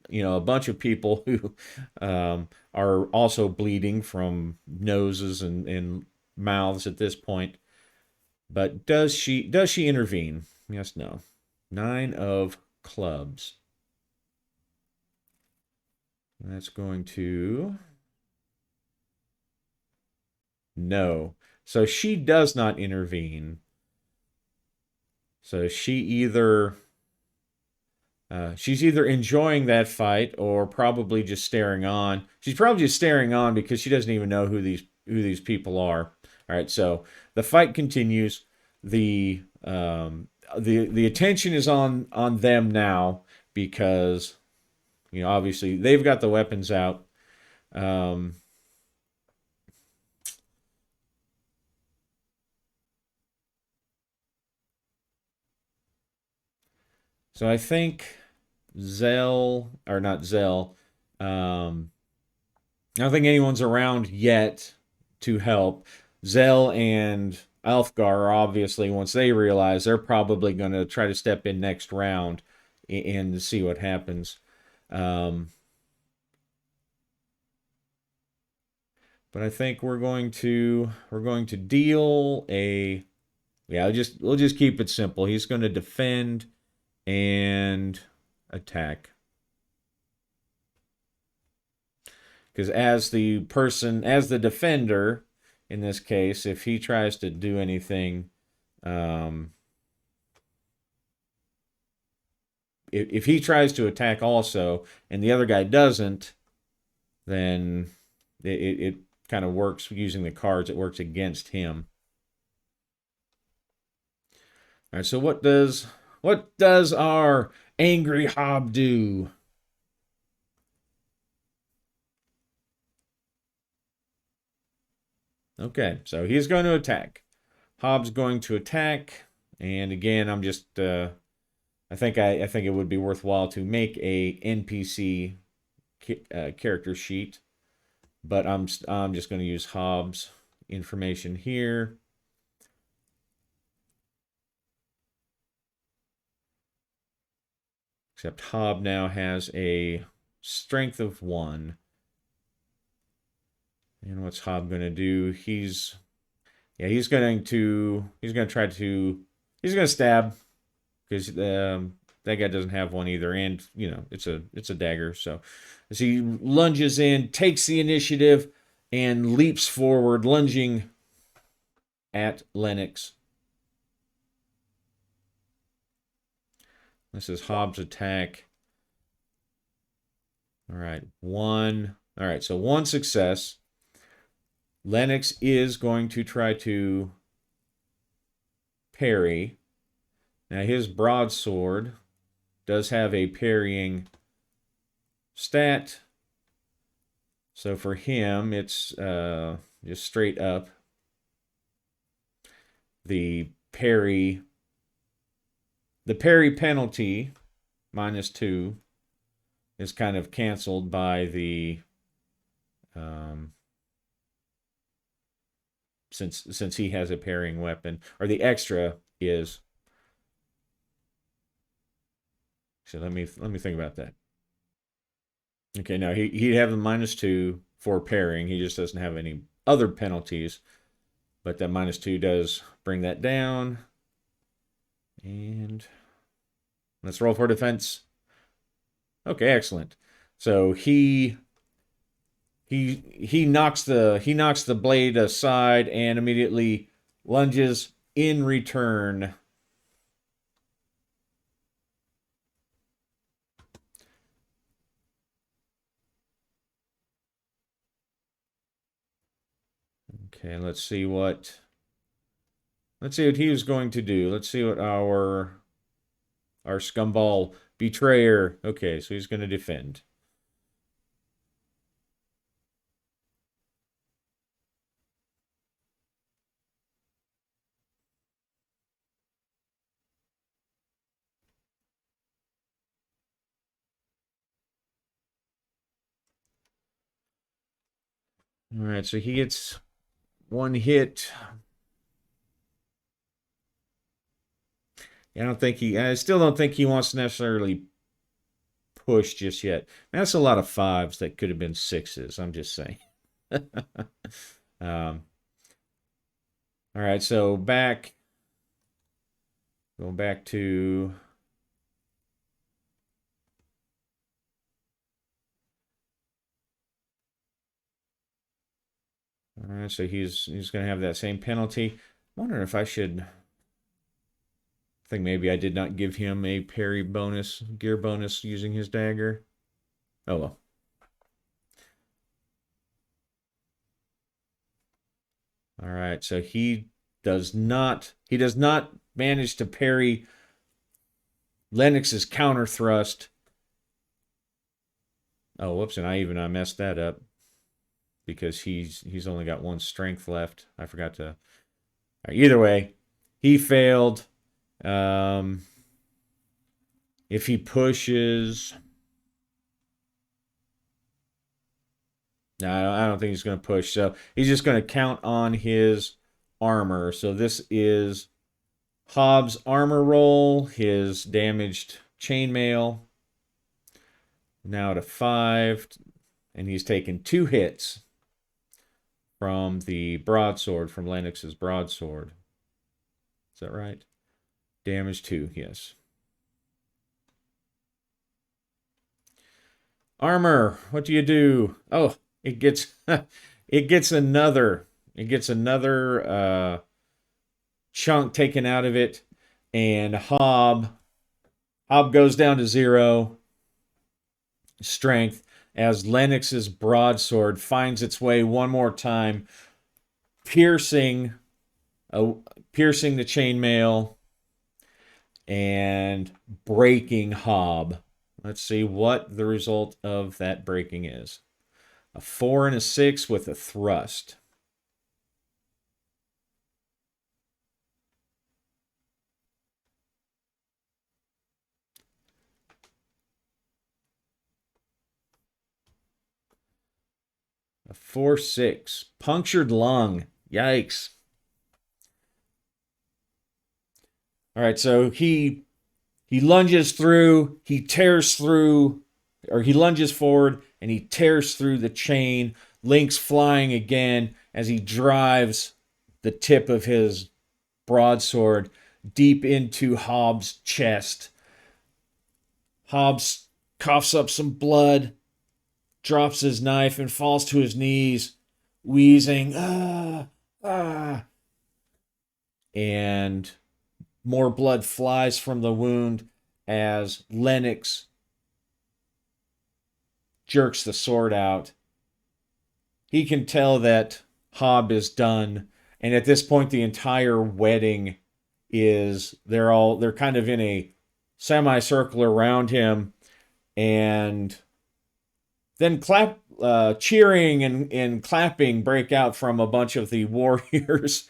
of people who are also bleeding from noses and mouths at this point. But does she intervene? Yes, no. 9 of clubs. That's going to no. So she does not intervene. So she's either enjoying that fight or probably just staring on. She's probably just staring on because she doesn't even know who these people are. All right, so the fight continues. The attention is on them now because obviously they've got the weapons out. Um, so I think Zell or not Zell. Um, I don't think anyone's around yet to help. Zell and Alfgar are obviously, once they realize, they're probably going to try to step in next round and see what happens. Um, But I think we're going to deal a yeah, we'll just keep it simple. He's going to defend and attack. Because as the defender, in this case, if he tries to do anything, um, if he tries to attack also, and the other guy doesn't, then it kind of works using the cards. It works against him. All right. So what does our angry Hob do? Okay, so he's going to attack. Hobbs going to attack, and again, I think it would be worthwhile to make a NPC character sheet, but I'm just going to use Hobbs information here. Except Hob now has a strength of 1. And what's Hob going to do? He's going to stab because that guy doesn't have one either, and it's a dagger. So as he lunges in, takes the initiative, and leaps forward, lunging at Lennox. This is Hobbs' attack. All right, one. All right, so one success. Lennox is going to try to parry. Now his broadsword does have a parrying stat. So for him, it's just straight up. The parry penalty -2 is kind of canceled by the since he has a parrying weapon, or the extra is. So let me think about that. Okay, now he'd have the -2 for parrying. He just doesn't have any other penalties, but that -2 does bring that down. And let's roll for defense. Okay, excellent. So he knocks the blade aside and immediately lunges in return. Okay, let's see what he was going to do. Let's see what our scumball betrayer. Okay, so he's going to defend. All right, so he gets one hit. I still don't think he wants to necessarily push just yet. That's a lot of 5s that could have been 6s. I'm just saying. All right, so going back to all right, so he's going to have that same penalty. I'm wondering if I should. I think maybe I did not give him a parry bonus, gear bonus using his dagger. Oh well. All right, so he does not manage to parry Lennox's counter thrust. Oh, whoops, and I messed that up because he's only got 1 strength left. I forgot to. Either way, he failed. If he pushes, no, I don't think he's going to push. So he's just going to count on his armor. So this is Hobbs' armor roll, his damaged chainmail. Now to 5, and he's taken 2 hits. from the broadsword, from Lennox's broadsword. Is that right? Damage 2, yes. Armor, what do you do? Oh, it gets it gets another chunk taken out of it, and Hob goes down to 0 strength as Lennox's broadsword finds its way one more time, piercing piercing the chainmail and breaking Hob. Let's see what the result of that breaking is. A 4 and a 6 with a thrust. A 4-6. Punctured lung. Yikes. All right, so he lunges through, he tears through, or he lunges forward and he tears through the chain. Link's flying again as he drives the tip of his broadsword deep into Hobbs' chest. Hobbs coughs up some blood, drops his knife, and falls to his knees, wheezing, ah, ah. And more blood flies from the wound as Lennox jerks the sword out. He can tell that Hob is done, and at this point the entire wedding they're kind of in a semicircle around him, and then cheering and clapping break out from a bunch of the warriors,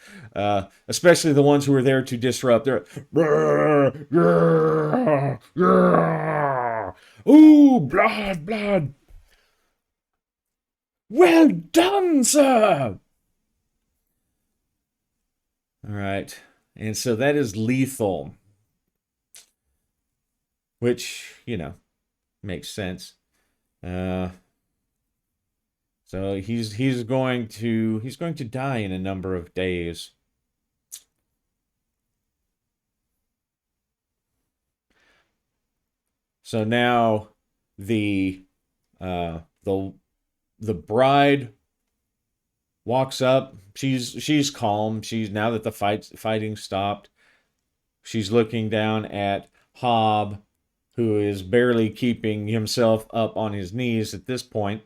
especially the ones who were there to disrupt. They're, ooh, blood, blood. Well done, sir. All right. And so that is lethal, which, makes sense. So he's going to die in a number of days. So now the bride walks up. She's calm. Now that the fighting stopped, she's looking down at Hob, who is barely keeping himself up on his knees at this point.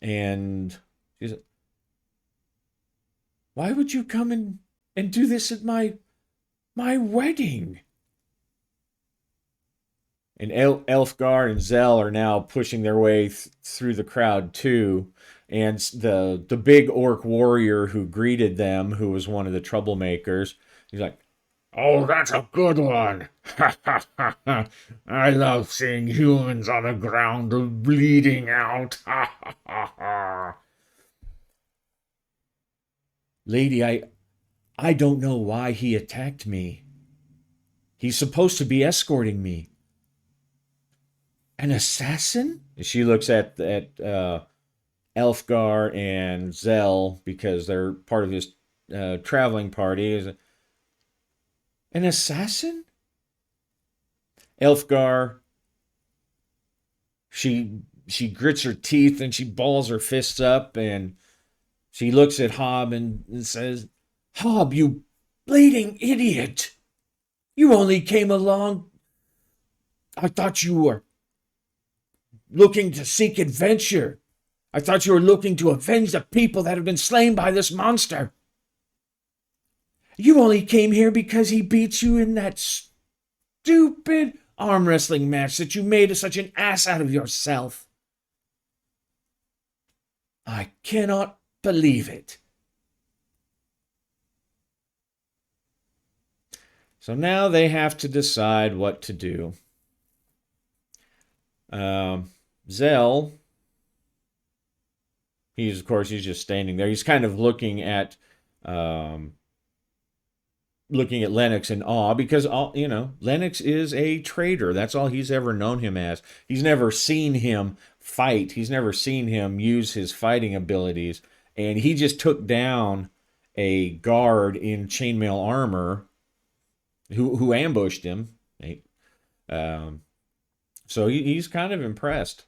And she's like, why would you come and do this at my wedding? And Elfgar and Zell are now pushing their way through the crowd too. And the big orc warrior who greeted them, who was one of the troublemakers, he's like, "Oh, that's a good one. Ha ha ha ha. I love seeing humans on the ground bleeding out. Ha ha ha ha. Lady, I don't know why he attacked me. He's supposed to be escorting me. An assassin?" She looks at Elfgar and Zell because they're part of this traveling party. An assassin? Elfgar, she grits her teeth and she balls her fists up and she looks at Hob and says, "Hob, you bleeding idiot! You only came along. I thought you were looking to seek adventure. I thought you were looking to avenge the people that have been slain by this monster. You only came here because he beat you in that stupid arm wrestling match that you made such an ass out of yourself. I cannot believe it." So now they have to decide what to do. Zell, he's just standing there. He's kind of looking at Lennox in awe because Lennox is a traitor. That's all he's ever known him as. He's never seen him fight. He's never seen him use his fighting abilities, and he just took down a guard in chainmail armor who ambushed him. Um, so he's kind of impressed.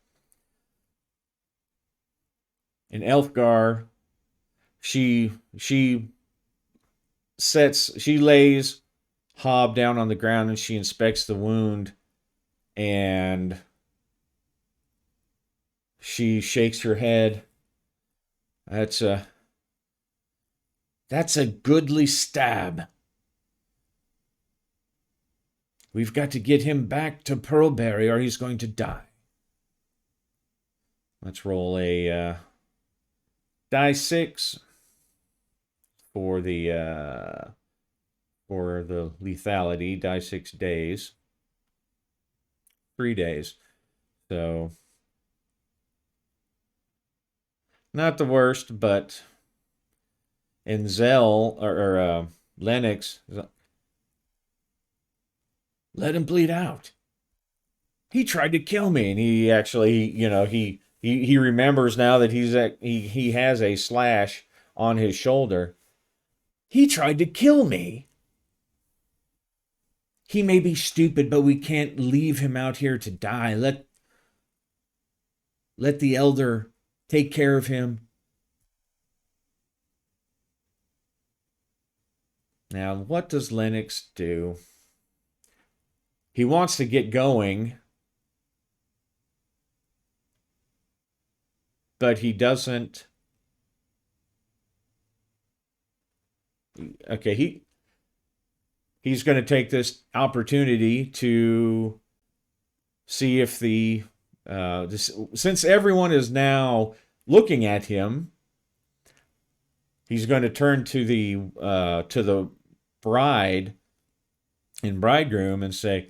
And Elfgar, she she lays Hob down on the ground and she inspects the wound and she shakes her head. That's a that's a goodly stab. We've got to get him back to Pearlberry or he's going to die. Let's roll a die 6 for the lethality. Die 6 days. 3 days. So not the worst, but in Zell or Lennox, let him bleed out. He tried to kill me, and he actually, he remembers now that he has a slash on his shoulder. He tried to kill me. He may be stupid, but we can't leave him out here to die. Let the elder take care of him. Now, what does Lennox do? He wants to get going, but he doesn't. Okay, he's going to take this opportunity to see if since everyone is now looking at him, he's going to turn to the bride and bridegroom and say,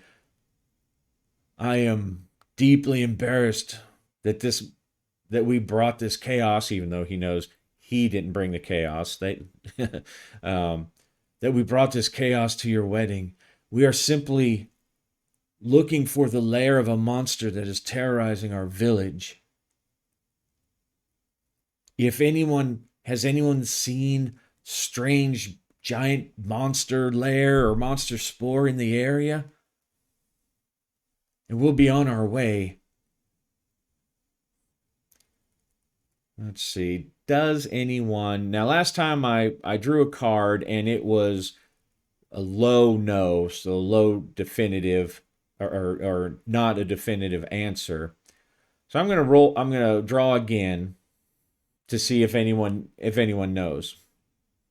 I am deeply embarrassed that we brought this chaos, even though he knows he didn't bring the chaos. That we brought this chaos to your wedding. We are simply looking for the lair of a monster that is terrorizing our village. If has anyone seen strange giant monster lair or monster spore in the area? And we'll be on our way. Let's see. Does anyone... Now, last time I drew a card and it was a low no, so low definitive or not a definitive answer. So I'm going to draw again to see if anyone knows.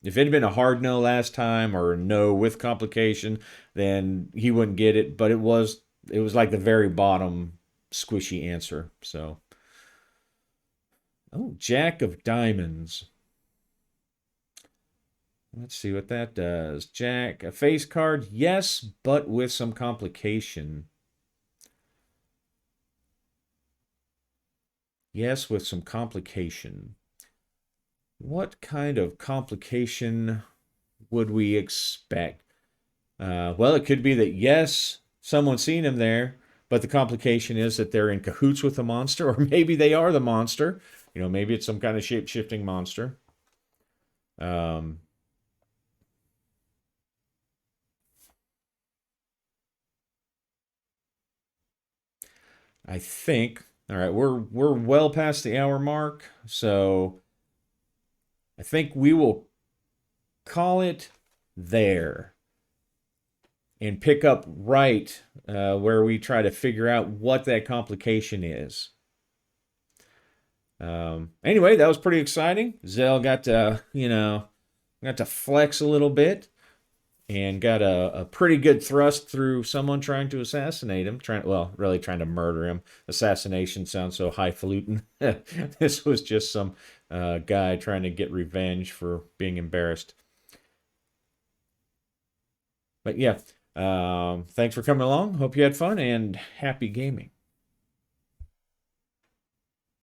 If it had been a hard no last time or a no with complication, then he wouldn't get it, but it was like the very bottom squishy answer. So Jack of Diamonds. Let's see what that does. Jack, a face card, yes, but with some complication. Yes, with some complication. What kind of complication would we expect? Well, it could be that, yes, someone's seen him there, but the complication is that they're in cahoots with the monster, or maybe they are the monster. Maybe it's some kind of shape-shifting monster. I think, all right, we're well past the hour mark, so I think we will call it there and pick up right where we try to figure out what that complication is. Anyway, that was pretty exciting. Zell got to, got to flex a little bit and got a pretty good thrust through someone trying to assassinate him. Really trying to murder him. Assassination sounds so highfalutin. This was just some guy trying to get revenge for being embarrassed. But yeah, thanks for coming along. Hope you had fun and happy gaming.